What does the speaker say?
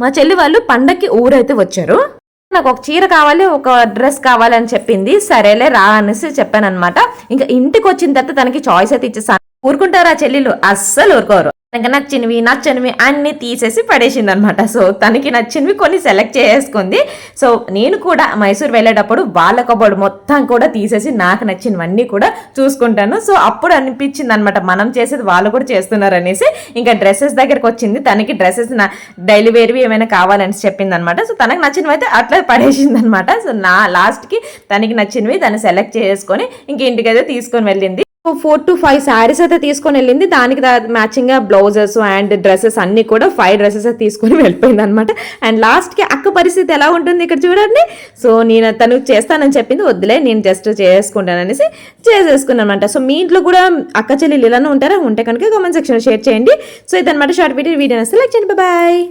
మా చెల్లి వాళ్ళు పండక్కి ఊరైతే వచ్చారు. నాకు ఒక చీర కావాలి, ఒక డ్రెస్ కావాలి అని చెప్పింది. సరేలే రా అనేసి చెప్పాను అనమాట. ఇంకా ఇంటికి వచ్చిన తర్వాత తనకి చాయిస్ అయితే ఇచ్చేసాను. ఊరుకుంటారా చెల్లెలు? అస్సలు ఊరుకోరు. ఇంకా నచ్చనివి అన్ని తీసేసి పడేసింది అనమాట. సో తనకి నచ్చినవి కొన్ని సెలెక్ట్ చేసుకుంది. సో నేను కూడా మైసూర్ వెళ్ళేటప్పుడు వాళ్ళ కబోర్డ్ మొత్తం కూడా తీసేసి నాకు నచ్చినవన్నీ కూడా చూసుకుంటాను. సో అప్పుడు అనిపించింది అనమాట, మనం చేసేది వాళ్ళు కూడా చేస్తున్నారు అనేసి. ఇంకా డ్రెస్సెస్ దగ్గరకు వచ్చింది. తనకి డ్రెస్సెస్ డైలీ వేర్వి ఏమైనా కావాలని చెప్పింది అనమాట. సో తనకు నచ్చినవి అయితే అట్లా పడేసింది అనమాట. సో నా లాస్ట్కి తనకి నచ్చినవి తను సెలెక్ట్ చేసుకొని ఇంక ఇంటికైతే తీసుకొని వెళ్ళింది. 4 to 5 శారీస్ అయితే తీసుకొని వెళ్ళింది. దానికి మ్యాచింగ్ గా బ్లౌజెస్ అండ్ డ్రెస్సెస్ అన్ని కూడా 5 డ్రెస్సెస్ అయితే తీసుకొని వెళ్ళిపోయింది అనమాట. అండ్ లాస్ట్ కి అక్క పరిస్థితి ఎలా ఉంటుంది ఇక్కడ చూడండి. సో నేను తను చేస్తానని చెప్పింది, వద్దులే నేను జస్ట్ చేసుకుంటాను అనేసి చేసేసుకున్నాను అనమాట. సో మీ ఇంట్లో కూడా అక్క చెల్లెలు ఇలానే ఉంటారా? ఉంటే కనుక కామెంట్ సెక్షన్ షేర్ చేయండి. సో ఇదనమాట షార్ట్ వీడియో నచ్చితే లైక్ చేయండి. బాయ్.